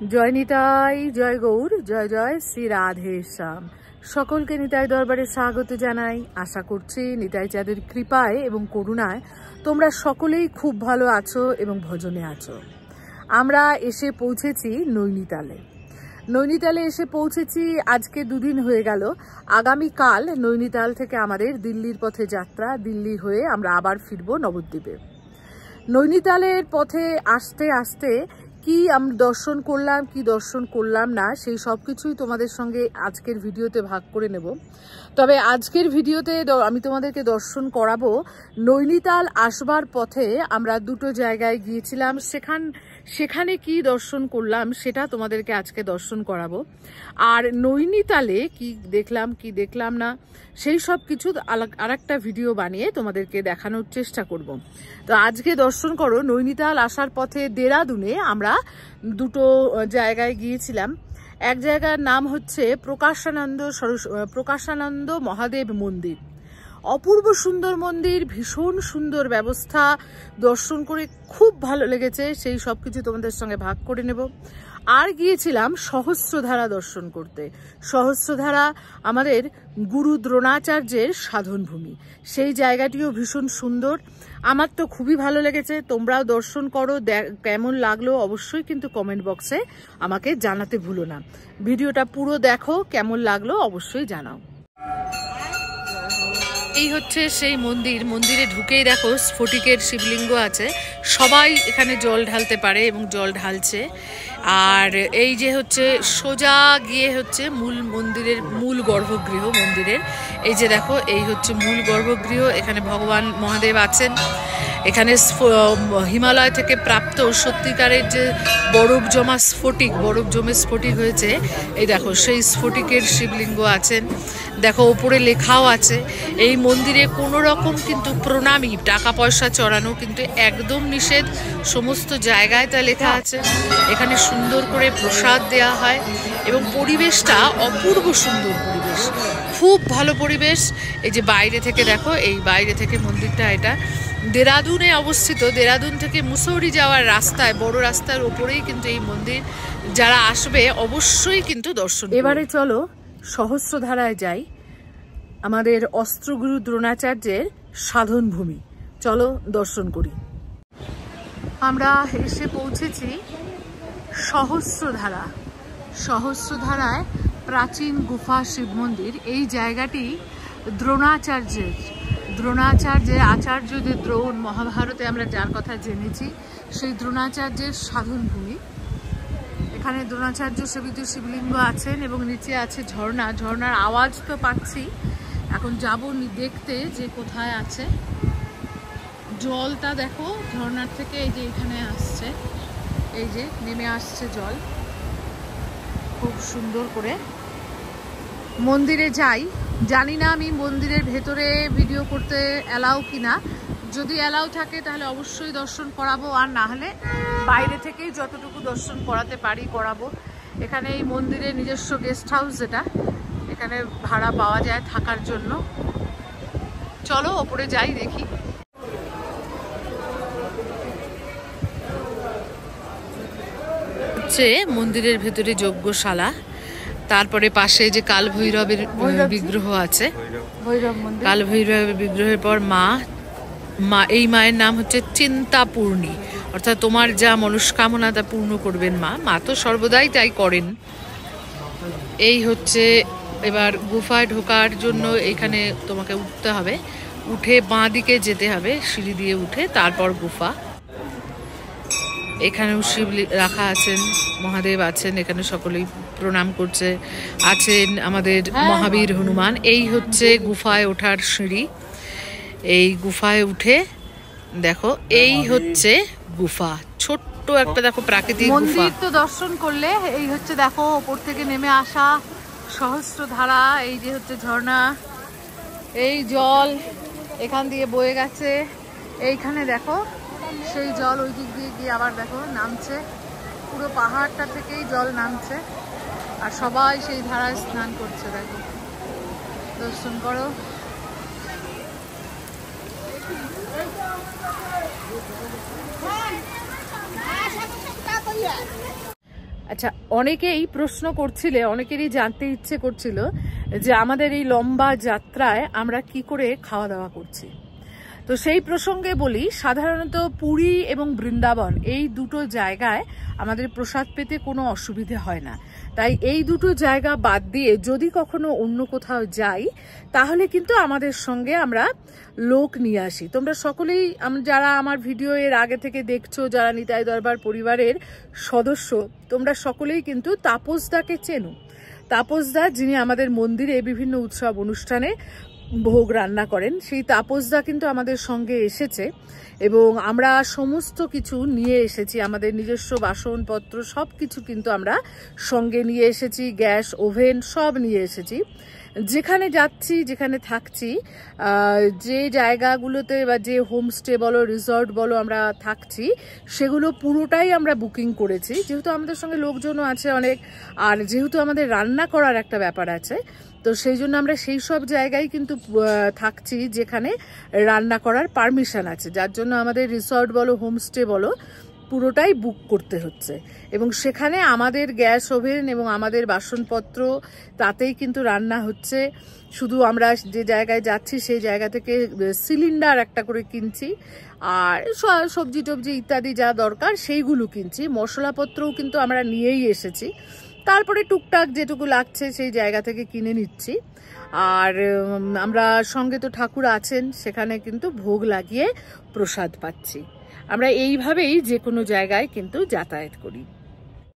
जय निताई जय गौर जय जय श्री राधे श्याम सकलके निताई दरबारे स्वागत जानाई। आशा करछि निताई चाঁদের कृपाय एवं करुणाय तोमरा सकलेई खूब भालो आछो एवं भजने आछो। आमरा एसे पौঁছেছি नैनीताले। नैनीताले एसे पौঁছেছি आजके दुदिन हये गेल। आगामी काल नैनीताल थेके आमादेर दिल्लिर पथे यात्रा। दिल्ली हये आमरा आबार फिरबो नवद्वीपे। नैनीतालेर पथे आस्ते आस्ते কি আমি দর্শন করলাম কি দর্শন করলাম না সেই সব কিছুই তোমাদের সঙ্গে আজকের ভিডিওতে ভাগ করে নেব। তবে আজকের ভিডিওতে আমি তোমাদেরকে দর্শন করাবো নৈনীতাল আসবার পথে আমরা দুটো জায়গায় গিয়েছিলাম। সেখানে কি দর্শন করলাম সেটা তোমাদেরকে আজকে দর্শন করাবো। আর নৈনীতালে কি দেখলাম না সেই সব কিছু আরেকটা ভিডিও বানিয়ে তোমাদেরকে দেখানোর চেষ্টা করব। তো আজকে দর্শন করো নৈনীতাল আসার পথে দেরাদুনে আমরা দুটো জায়গায় গিয়েছিলাম। এক জায়গার নাম হচ্ছে প্রকাশানন্দ মহাদেব মন্দির। অপূর্ব সুন্দর মন্দির, ভীষণ সুন্দর ব্যবস্থা, দর্শন করে খুব ভালো লেগেছে। সেই সব কিছু তোমাদের সঙ্গে ভাগ করে নেব। আর গিয়েছিলাম সহস্রধারা দর্শন করতে। সহস্রধারা আমাদের গুরু দ্রোণাচার্যের সাধনভূমি। সেই জায়গাটিও ভীষণ সুন্দর, আমার তো খুবই ভালো লেগেছে। তোমরাও দর্শন করো, কেমন লাগলো অবশ্যই কিন্তু কমেন্ট বক্সে আমাকে জানাতে ভুলো না। ভিডিওটা পুরো দেখো, কেমন লাগলো অবশ্যই জানাও। এই হচ্ছে সেই মন্দির। মন্দিরে ঢুকেই দেখো স্ফটিকের শিবলিঙ্গ আছে। সবাই এখানে জল ঢালতে পারে এবং জল ঢালছে। আর এই যে হচ্ছে সোজা গিয়ে হচ্ছে মন্দিরের মূল গর্ভগৃহ মন্দিরের। এই যে দেখো এই হচ্ছে মূল গর্ভগৃহ। এখানে ভগবান মহাদেব আছেন। এখানে হিমালয় থেকে প্রাপ্ত সত্যিকারের যে বরফ জমে স্ফটিক হয়েছে। এই দেখো সেই স্ফটিকের শিবলিঙ্গ আছেন। দেখো ওপরে লেখাও আছে। এই মন্দিরে কোনো রকম কিন্তু প্রণামী টাকা পয়সা চড়ানো কিন্তু একদম নিষেধ। সমস্ত জায়গায় তা লেখা আছে। এখানে সুন্দর করে প্রসাদ দেয়া হয় এবং পরিবেশটা অপূর্ব সুন্দর পরিবেশ, খুব ভালো পরিবেশ। এই যে বাইরে থেকে দেখো, এই বাইরে থেকে মন্দিরটা, এটা দেরাদুনে অবস্থিত। দেরাদুন থেকে মুসৌরি যাওয়ার রাস্তায়, বড় রাস্তার ওপরেই কিন্তু এই মন্দির। যারা আসবে অবশ্যই কিন্তু দর্শন। এবারে চলো সহস্রধারায় যাই, আমাদের অস্ত্রগুরু দ্রোণাচার্যের সাধনভূমি। চলো দর্শন করি। আমরা এসে পৌঁছেছি সহস্রধারায় প্রাচীন গুফা শিব মন্দির। এই জায়গাটি দ্রোণাচার্যের আচার্য যে দ্রোণ, মহাভারতে আমরা যার কথা জেনেছি, সেই দ্রোণাচার্যের সাধনভূমি। এখানে দ্রোণাচার্য সেবিত শিবলিঙ্গ আছেন এবং নিচে আছে ঝর্ণা। ঝর্ণার আওয়াজ তো পাচ্ছি, এখন যাব দেখতে যে কোথায় আছে। জলটা দেখো ঝর্ণার থেকে এই যে এখানে আসছে, এই যে নেমে আসছে জল খুব সুন্দর করে। মন্দিরে যাই, জানি না আমি মন্দিরের ভেতরে ভিডিও করতে অ্যালাউ কিনা। যদি অ্যালাউ থাকে তাহলে অবশ্যই দর্শন করাবো, আর না হলে বাইরে থেকেই যতটুকু দর্শন করাতে পারি করাবো। এখানে এই মন্দিরের নিজস্ব গেস্ট হাউস, যেটা এখানে ভাড়া পাওয়া যায় থাকার জন্য। চলো ওপরে যাই, দেখি। হচ্ছে মন্দিরের ভেতরে যজ্ঞশালা, তারপরে পাশে যে কাল ভৈরবের বিগ্রহ আছে, কাল ভৈরবের বিগ্রহের পর মা। এই মায়ের নাম হচ্ছে চিন্তাপূর্ণী, অর্থাৎ তোমার যা মনস্কামনা তা পূর্ণ করবেন মা। মা তো সর্বদাই তাই করেন। এই হচ্ছে এবার গুফায় ঢোকার জন্য এখানে তোমাকে উঠতে হবে, উঠে বাঁ দিকে যেতে হবে সিঁড়ি দিয়ে উঠে, তারপর গুফা। এখানেও শিব রাখা আছেন, মহাদেব আছেন, এখানে সকলেই প্রণাম করছে। আছেন আমাদের মহাবীর হনুমান। এই হচ্ছে গুফায় ওঠার সিঁড়ি। এই গুফায় উঠে দেখো এই হচ্ছে গুফা, ছোট্ট একটা দেখো প্রাকৃতিক মন্দির। তো দর্শন করলে এই হচ্ছে দেখো ওপর থেকে নেমে আসা সহস্রধারা। এই যে হচ্ছে ঝর্ণা, এই জল এখান দিয়ে বয়ে গেছে। এইখানে দেখো সেই জল ওই দিক দিয়ে গিয়ে আবার দেখো নামছে, পুরো পাহাড়টা থেকেই জল নামছে আর সবাই সেই ধারায় স্নান করছে। দেখো দর্শন করো। আচ্ছা, অনেকেই প্রশ্ন করছিলে, অনেকেরই জানতে ইচ্ছে করছিল যে আমাদের এই লম্বা যাত্রায় আমরা কি করে খাওয়া দাওয়া করছি। তো সেই প্রসঙ্গে বলি, সাধারণত পুরী এবং বৃন্দাবন এই দুটো জায়গায় আমাদের প্রসাদ পেতে কোনো অসুবিধে হয় না। তাই এই দুটো জায়গা বাদ দিয়ে যদি কখনো অন্য কোথাও যাই, তাহলে কিন্তু আমাদের সঙ্গে আমরা লোক নিয়ে আসি। তোমরা সকলেই, যারা আমার ভিডিও এর আগে থেকে দেখছো, যারা নিতাই দরবার পরিবারের সদস্য, তোমরা সকলেই কিন্তু তাপসদাকে চেনো। তাপসদা, যিনি আমাদের মন্দিরে বিভিন্ন উৎসব অনুষ্ঠানে ভোগ রান্না করেন, সেই তাপসদা কিন্তু আমাদের সঙ্গে এসেছে এবং আমরা সমস্ত কিছু নিয়ে এসেছি। আমাদের নিজস্ব বাসনপত্র সব কিছু কিন্তু আমরা সঙ্গে নিয়ে এসেছি, গ্যাস, ওভেন সব নিয়ে এসেছি। যেখানে যাচ্ছি, যেখানে থাকছি, যে জায়গাগুলোতে বা যে হোমস্টে বলো, রিসর্ট বলো আমরা থাকছি, সেগুলো পুরোটাই আমরা বুকিং করেছি। যেহেতু আমাদের সঙ্গে লোকজনও আছে অনেক, আর যেহেতু আমাদের রান্না করার একটা ব্যাপার আছে, তো সেই জন্য আমরা সেই সব জায়গায় কিন্তু থাকছি যেখানে রান্না করার পারমিশন আছে, যার জন্য আমাদের রিসর্ট বলো, হোমস্টে বলো, পুরোটাই বুক করতে হচ্ছে। এবং সেখানে আমাদের গ্যাস, ওভেন এবং আমাদের বাসনপত্র তাতেই কিন্তু রান্না হচ্ছে। শুধু আমরা যে জায়গায় যাচ্ছি সেই জায়গা থেকে সিলিন্ডার একটা করে কিনছি, আর সবজি টবজি ইত্যাদি যা দরকার সেইগুলো কিনছি। মশলাপত্রও কিন্তু আমরা নিয়েই এসেছি। তারপরে টুকটাক যেটুকু লাগছে সেই জায়গা থেকে কিনে নিচ্ছি। আর আমরা সঙ্গে তো ঠাকুর আছেন, সেখানে কিন্তু ভোগ লাগিয়ে প্রসাদ পাচ্ছি। আমরা এইভাবেই যে কোনো জায়গায় কিন্তু যাতায়াত করি।